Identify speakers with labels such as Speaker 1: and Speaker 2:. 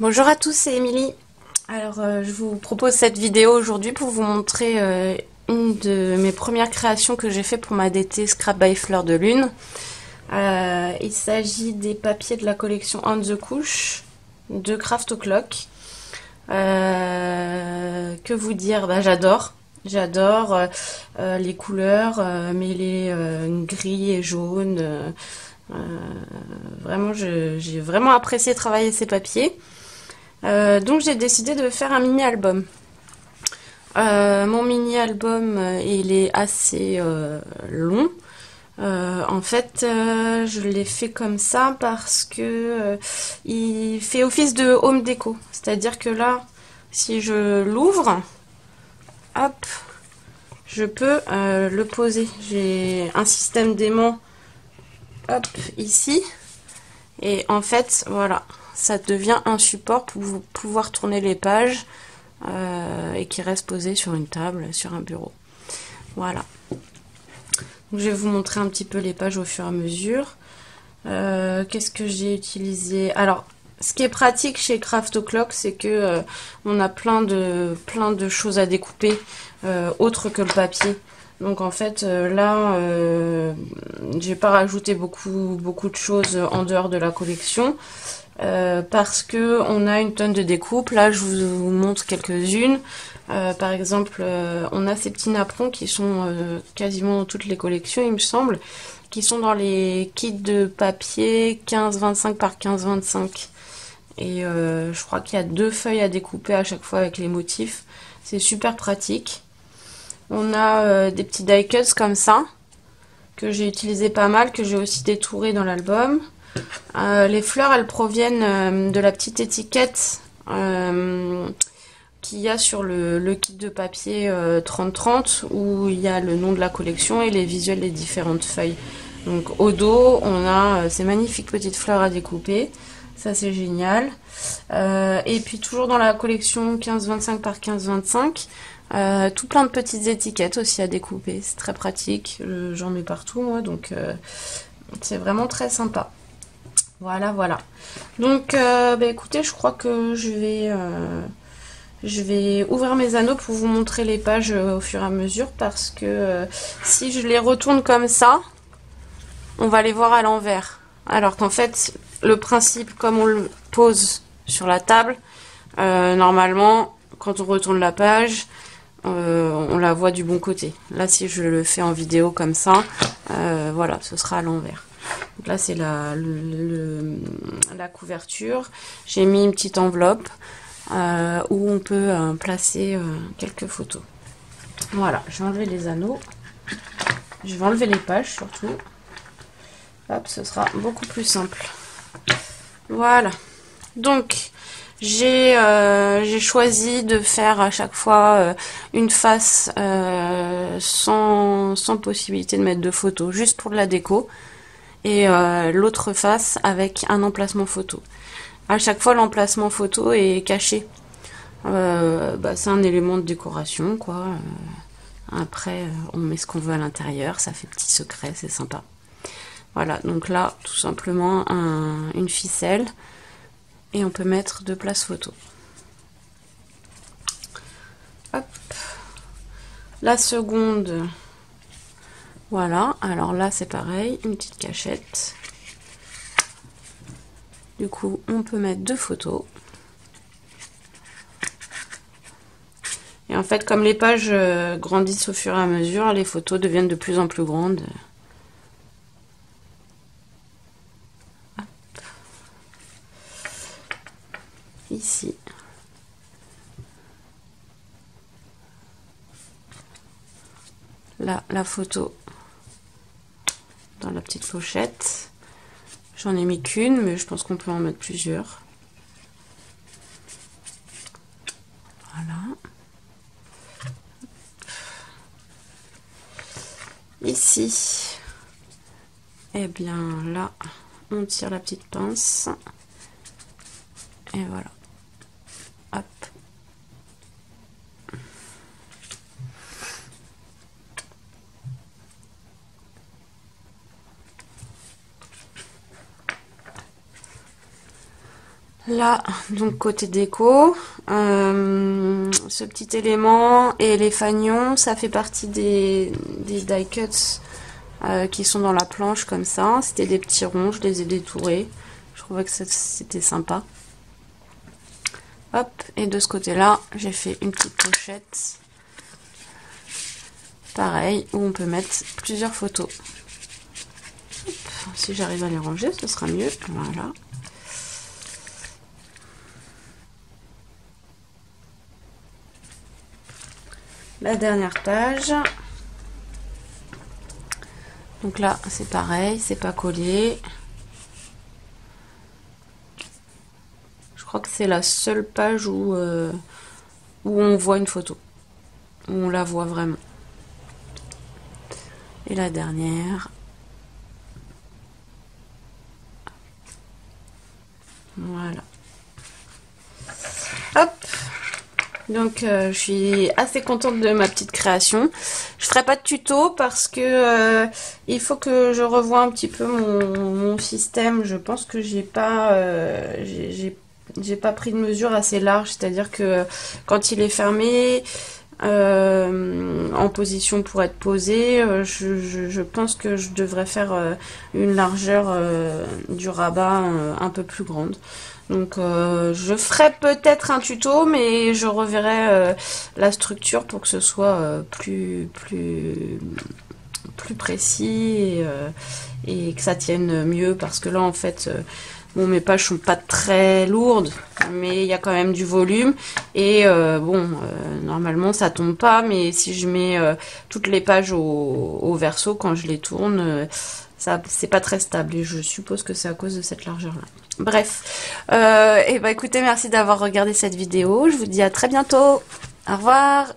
Speaker 1: Bonjour à tous, c'est Émilie. Alors, je vous propose cette vidéo aujourd'hui pour vous montrer une de mes premières créations que j'ai fait pour ma DT Scrap by Fleur de Lune. Il s'agit des papiers de la collection On the Couch de Craft O'Clock. Que vous dire, j'adore. J'adore les couleurs mêlées gris et jaune. Vraiment, j'ai vraiment apprécié travailler ces papiers. Donc j'ai décidé de faire un mini-album. Mon mini-album, il est assez long. En fait, je l'ai fait comme ça parce que il fait office de home déco. C'est-à-dire que là, si je l'ouvre, hop, je peux le poser. J'ai un système d'aimant, hop, ici. Et en fait, voilà, ça devient un support pour pouvoir tourner les pages et qui reste posé sur une table, sur un bureau. Voilà. Donc, je vais vous montrer un petit peu les pages au fur et à mesure. Qu'est-ce que j'ai utilisé? Alors, ce qui est pratique chez Craft O'Clock, c'est que on a plein de choses à découper autres que le papier. Donc en fait là, j'ai pas rajouté beaucoup de choses en dehors de la collection parce que on a une tonne de découpes. Là, je vous montre quelques-unes. Par exemple, on a ces petits napperons qui sont quasiment dans toutes les collections, il me semble, qui sont dans les kits de papier 15-25 par 15-25. Et je crois qu'il y a 2 feuilles à découper à chaque fois avec les motifs. C'est super pratique. On a des petits die cuts comme ça, que j'ai utilisé pas mal, que j'ai aussi détouré dans l'album. Les fleurs, elles proviennent de la petite étiquette qu'il y a sur le kit de papier 30-30, où il y a le nom de la collection et les visuels des différentes feuilles. Donc au dos, on a ces magnifiques petites fleurs à découper. Ça, c'est génial. Et puis toujours dans la collection 15-25 par 15-25, tout plein de petites étiquettes aussi à découper. C'est très pratique. J'en mets partout, moi, donc c'est vraiment très sympa. Voilà, voilà. Donc, écoutez, je crois que je vais ouvrir mes anneaux pour vous montrer les pages au fur et à mesure, parce que si je les retourne comme ça, on va les voir à l'envers. Alors qu'en fait, le principe, comme on le pose sur la table, normalement, quand on retourne la page, on la voit du bon côté. Là, si je le fais en vidéo comme ça, voilà, ce sera à l'envers. Donc là, c'est la couverture. J'ai mis une petite enveloppe où on peut placer quelques photos. Voilà, je vais enlever les anneaux. Je vais enlever les pages surtout. Hop, ce sera beaucoup plus simple. Voilà. Donc, j'ai choisi de faire à chaque fois une face sans possibilité de mettre de photo, juste pour de la déco. Et l'autre face avec un emplacement photo. À chaque fois, l'emplacement photo est caché. C'est un élément de décoration, quoi. Après, on met ce qu'on veut à l'intérieur, ça fait petit secret, c'est sympa. Voilà, donc là, tout simplement, une ficelle. Et on peut mettre 2 places photo. Hop. La seconde, voilà. Alors là, c'est pareil, une petite cachette. Du coup, on peut mettre 2 photos. Et en fait, comme les pages grandissent au fur et à mesure, les photos deviennent de plus en plus grandes. Hop. Ici. Là, la photo dans la petite pochette. J'en ai mis qu'une, mais je pense qu'on peut en mettre plusieurs. Voilà. Ici, et bien là, on tire la petite pince. Et voilà. Hop. Là, donc côté déco, ce petit élément et les fanions, ça fait partie des die cuts qui sont dans la planche comme ça. C'était des petits ronds, je les ai détourés. Je trouvais que c'était sympa. Hop, et de ce côté-là, j'ai fait une petite pochette. Pareil, où on peut mettre plusieurs photos. Hop, si j'arrive à les ranger, ce sera mieux. Voilà. La dernière page. Donc là, c'est pareil, c'est pas collé. Je crois que c'est la seule page où on voit une photo. Où on la voit vraiment. Et la dernière. Voilà. Hop. Donc je suis assez contente de ma petite création. Je ferai pas de tuto parce que il faut que je revoie un petit peu mon système. Je pense que j'ai pas pris de mesure assez large, c'est-à-dire que quand il est fermé en position pour être posé, je pense que je devrais faire une largeur du rabat un peu plus grande. Donc je ferai peut-être un tuto, mais je reverrai la structure pour que ce soit plus précis et que ça tienne mieux, parce que là en fait bon, mes pages sont pas très lourdes, mais il y a quand même du volume et normalement ça tombe pas, mais si je mets toutes les pages au verso quand je les tourne, ça c'est pas très stable et je suppose que c'est à cause de cette largeur là. Bref, et bah écoutez, merci d'avoir regardé cette vidéo, je vous dis à très bientôt, au revoir.